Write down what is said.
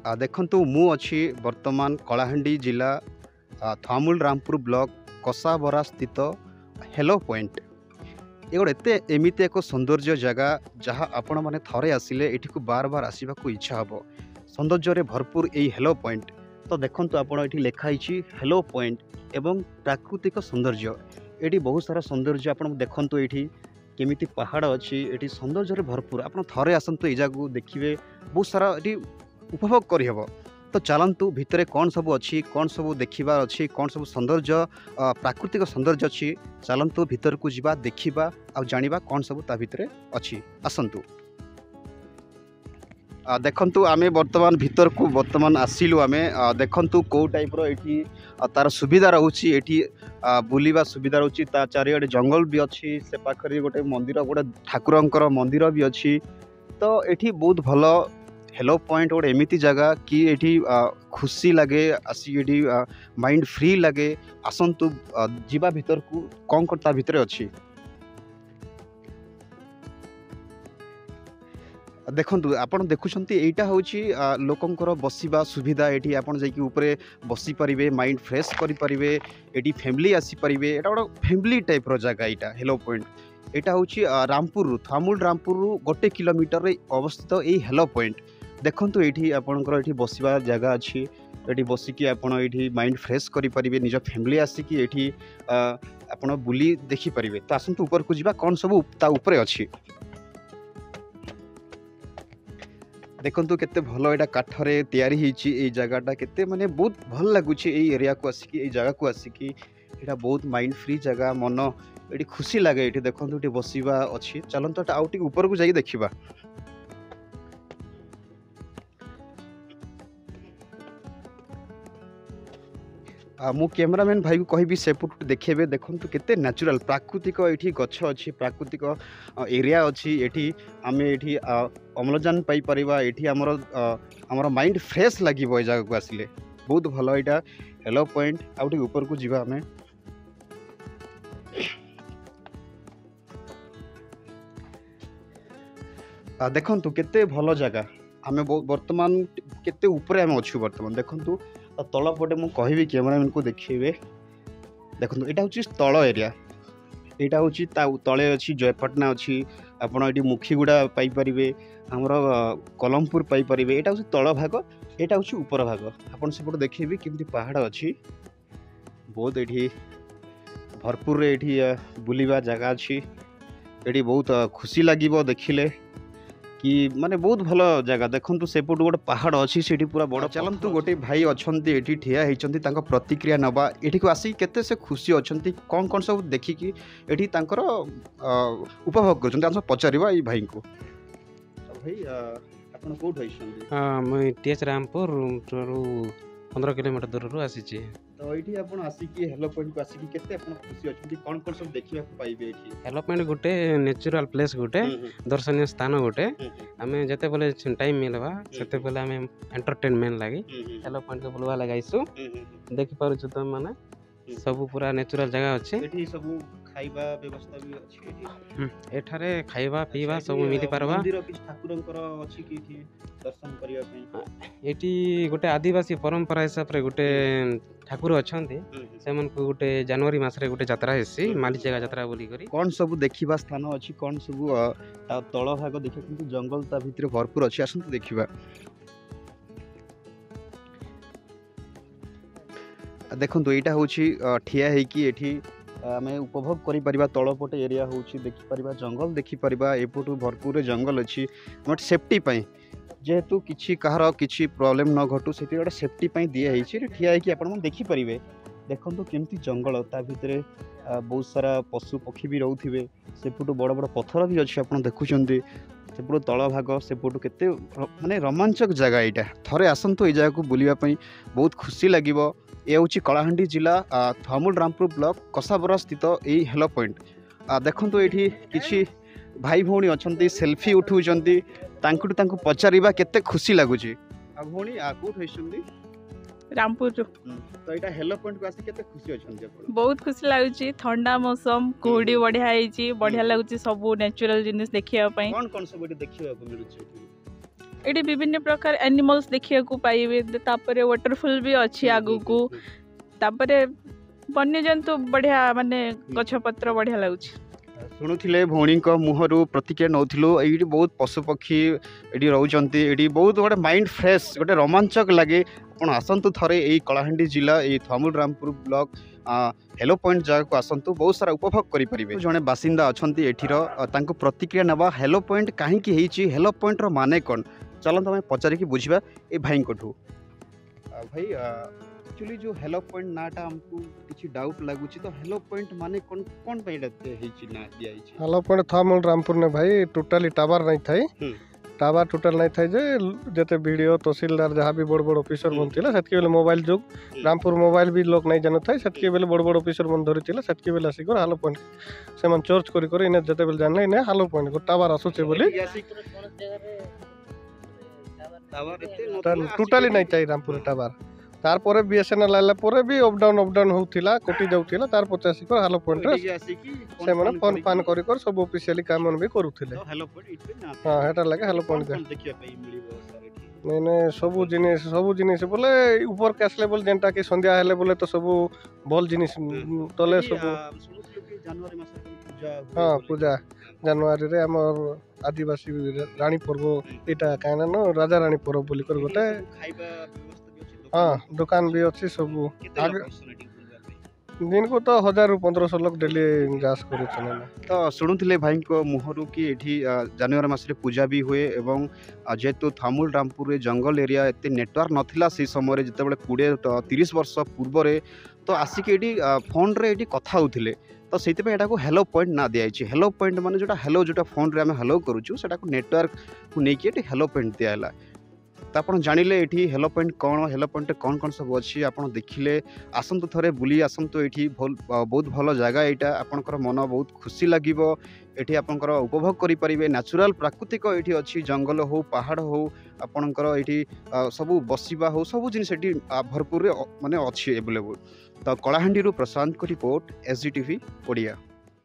देखंतु मु अच्छी वर्तमान कलाहांडी जिला थामुल रामपुर ब्लॉक कसाबरा स्थित हेलो पॉइंट। ये गोटे एत एमती एक सौंदर्य जगह जहाँ आपण मैंने थरे आसिले एठी को बार बार आसवा को इच्छा हम। सौंदर्य भरपूर यही हेलो पॉइंट। तो देखंतु आपण एठी लिखाई हेलो पॉइंट एवं प्राकृतिक सौंदर्य। ये बहुत सारा सौंदर्य आपण देखंतु एठी केमिति पहाड़ अच्छी एठी सौंदर्य भरपूर। आपण थरे आसंतु ए जगह देखिए बहुत सारा एठी उपभोग करहब। तो चलतु भितर कौन सब अच्छी कौन सब देखा अच्छी कौन सब सौंदर्य प्राकृतिक सौंदर्य अच्छी चलतु भितर को जीवा देखा आ जाना कौन सब ता भितर अच्छी आसतु। देखंतु आमे वर्तमान भितर को वर्तमान आसिलु आमे देखंतु को टाइप रो एठी तार सुविधा रहउची एठी बुलिबा सुविधा रहउची ता चारियाडे जंगल भी अच्छी से पाखरे गोटे मंदिर गोटे ठाकुरंकर मंदिर भी अच्छी। तो एठी बहुत भलो हेलो पॉइंट गोटे एमती जगह कि एठी खुशी लगे आसी एठी माइंड फ्री लगे। आसंतु जीवा भितर को कौन करता भितर अच्छी देखंतु आपण देखुछंती एटा होची लोकंकर बसिबा सुविधा। एठी आपण जाइकी ऊपरे बसी परिबे माइंड फ्रेश करि परिबे एठी फैमिली आसी परिबे। एटा गोटे फैमिली टाइप रो जगह एटा हेलो पॉइंट। एटा होची रामपुर थामुल रामपुर 1 किलोमीटर रे अवस्थित ए हेलो पॉइंट। देखंतु एठी आपणकर एठी बसिबा जगह अच्छी एठी बसिकी आपण एठी माइंड फ्रेश करि परिबे निज फैमिली आसिकी एठी आपण बुली देखि परिबे। तो आसंतु ऊपर को जीवा कौन सब ता ऊपरे अच्छी देखंतु केते भलो एटा काठरे तयारी हिची ए जगहटा केते माने बहुत भल लागुची ए एरिया को आसिकी ए जगह को आसिकी एटा बहुत माइंड फ्री जगह मन एटी खुशी लागे। एटी देखंतु एटी बसिबा अच्छी चलंतु एटा आउटी ऊपर को जाई देखिबा। मु कैमरामैन भाई को कहबी सेपट देखेबे देखंतु केते नेचुरल प्राकृतिक एठी गछ अच्छी प्राकृतिक एरिया अच्छी एठी आमे एठी अम्लजान पाई परिबा एठी हमर माइंड फ्रेश लागिबो ए जगह को आसिले बहुत भलो एटा हेलो पॉइंट। आउटी ऊपर को जीवा हमें देखंतु केते भलो जगह आमे वर्तमान केते ऊपरे आमे अछु वर्तमान देखंतु तल पटे मु कहबी कैमरामैन को देखिए देखो यहाँ हूँ तल एरिया यहाँ हूँ तले अच्छी जयपटना अच्छी आपड़ ये मुखीगुड़ा पाइपर आमर कलमपुर पाइपर यहाँ हूँ तल भाग यहाँ हूँ ऊपर भाग आपड़ सेपट देखिए केमती पहाड़ अच्छी बहुत ये भरपूर ये बुलवा जगह अच्छी ये बहुत खुशी लगे देखिले कि माने बहुत भलो जगह देखंतु सेपट गोटे पहाड़ अच्छी से पूरा बड़। चलंतु गोटे भाई अच्छे ये ठिया होती प्रतिक्रिया नवा ये को आसिक केते से खुशी अच्छा कौन कौन सब देखिकी ये उपभोग कर पचार ये भाई को भाई आप कौट मुझे टीएच रामपुर 15 किलोमीटर दूर आसी। तो ये आप आसिकी हेलो पॉइंट को आसिकी केते आपण खुशी अच्छी कौन कौन सब देखा पाइबे ये हेलो पॉइंट गोटे नेचुरल प्लेस गोटे दर्शनीय स्थान गोटे आमे जते बोले टाइम मिलवा सेते बोले आमे एंटरटेनमेंट लागी हेलो पॉइंट को बुलवा लगाइसु देखि पारु छ तुम माने सब पूरा नेचुरल जगह अच्छे एठी सब खाइबा व्यवस्था भी अछि एठारे खाइबा पीवा सब मिली पारबा। मंदिर कि ठाकुरंकर अछि कि एठी दर्शन करिया पई एठी गोटे आदिवासी परंपरा हिसाब रे गोटे ठाकुर अछंती सेमन को गोटे जनवरी मास रे गोटे यात्रा हेसी मालीचेगा यात्रा बोली करी कौन सब देखिबा स्थान अछि कौन सब तळ भाग देखि किंतु जंगल ता भितर भरपूर अछि आसंतु देखिबा। देखंतु एटा होछि ठिया है कि एठी आमे उपभोग करि परिबा तळपटे एरिया होछि देखि परिबा जंगल देखि परिबा एपटु भरपूर जंगल अछि नट सेफ्टी पई जेहेतु किछि कहार किछि प्रॉब्लम न घटू सेति गोटे सेफ्टी पई दिया हेछि ठिया है कि आपण देखि परिबे देखंतु केमती जंगल ता भितरे बहुत सारा पशु पक्षी भी रहउथिबे सेपटु बड़ बड़ पत्थर भी अछि आपण देखुचंती सेपटु तळ भाग सेपटु केते माने रोमांचक जगह एटा थरे आसंतु ए जगह को बुलिबा पई बहुत खुशी लागिबो। ये हूँ कलाहांडी जिला थामुल रामपुर ब्लॉक कसाबरा स्थित यही हेलो पॉइंट। देखंतु ये किछि भाई भौणी अच्छा सेल्फी उठाउछंती तांकु पचारिबा केते खुशी लागुची। आ भौणी कोठ होइछंती रामपुर तो यहाँ हेलो पॉइंट को आसी केते खुशी अच्छा बहुत खुशी लगुच ठंडा मौसम कुहुड़ी बढ़िया है बढ़िया लगुच सब नेचुरल जिनिस देखिया पई कौन कौन सब देखिया मिलुची एटी विभिन्न प्रकार एनिमल्स देखिया को पाइबे तापरे वाटरफॉल भी अच्छी आगु को तापरे वन्य जंतु बढ़िया माने गछ पत्र बढ़िया लाଗୁଛି। शुणुले भौणी मुहर प्रतिक्रिया नौलु ये बहुत पशुपक्षी ये रोचंती ये बहुत गोटे माइंड फ्रेश गोटे रोमांचक लगे आप आसतु थे यही कलाहांडी जिला ये थामुल रामपुर ब्लॉक हेलो पॉइंट जगह को आसतु बहुत सारा उपभोग करेंगे। जड़े बासिंदा अच्छा एठीर प्रतिक्रिया नवा हेलो पॉइंट कहीं हेलो पॉइंट माने कौन चलते आम पचारिकी बुझा ये भाई भाई एक्चुअली जो हेलो पॉइंट नाटा हमको किसी डाउट लगुच तो हेलो पॉइंट माने कौन कौन पे ना दिया हेलो पॉइंट थामुल रामपुर ने भाई टोटाली टावर नहीं थाई टावर टोटाल नहीं थाई जे जते वीडियो तहसीलदार जहाँ भी बड़ बड़ ऑफिसर बनथिला सेतके बेले मोबाइल जुग रामपुर मोबाइल भी लोग नहीं जान थाई सेतके बेले बड़ बड़ ऑफिसर मन धरिथिला सेतके बेले आसी हेलो पॉइंट से मन चर्च करी करी इने जते बेले जानले इने हेलो पॉइंट को टावर आसुचे बोली टोटाली नहीं थाई रामपुर टावर तार परे बीएसएनएल आला परे भी अप डाउन होउथिला कोटी जाउथिला तार 50 कर हेलो पॉइंट रे से माने फोन पान करी कर सब ऑफिशियली काम मन भी करूथिले हेलो पॉइंट इतने ना हां हेटा लागे हेलो पॉइंट देखिया पाई मिलिबो सर नहीं नहीं सब जिनिस बोले ऊपर के आसले बोले जेनटा कि संध्या हेले बोले तो सब भल जिनिस तले सब जनवरी मास पूजा हाँ पूजा जनवरी रे हमर आदिवासी रानी पर्व एटा काना न राजा रानी पर्व बोली कर गोटे खाइबा हाँ दुकान भी अच्छी सब दिन को तो 1000 ରୁ 1500 लोग डेली जास करू तो शुणुले भाई को मुहरु कि एठी जनवरी मासरे पूजा भी हुए एवं जेहेतु थामुल रामपुर जंगल एरिया एते नेटवर्क नथिला से समय जिते 20-30 वर्ष पूर्व तो आसिक ये फोन रे ये कथा होते तो से हेलो पॉइंट ना दिखाई हेलो पॉइंट माने जोटा हेलो जोटा फोन रे आम हेलो करूँ से नेटवर्क को लेकिन हेलो पॉइंट दियाला तो आप जानिले ये हेलो पॉइंट कौन हेलो पॉइंट कौन कौन सब अच्छी आप देखिले आसतु थे बुली आसतु ये बहुत भल जगह यहाँ आपंकर मन बहुत खुशी लगे ये आपंकर उपभोग करेंगे नेचुरल प्राकृतिक ये अच्छी जंगल हो पहाड़ हो आपंकर ये सब बसवा हो सब जिन भरपूर माने अच्छी एवेलेबल तो कलाहांडी प्रशांत को रिपोर्ट SGTV ओडिया।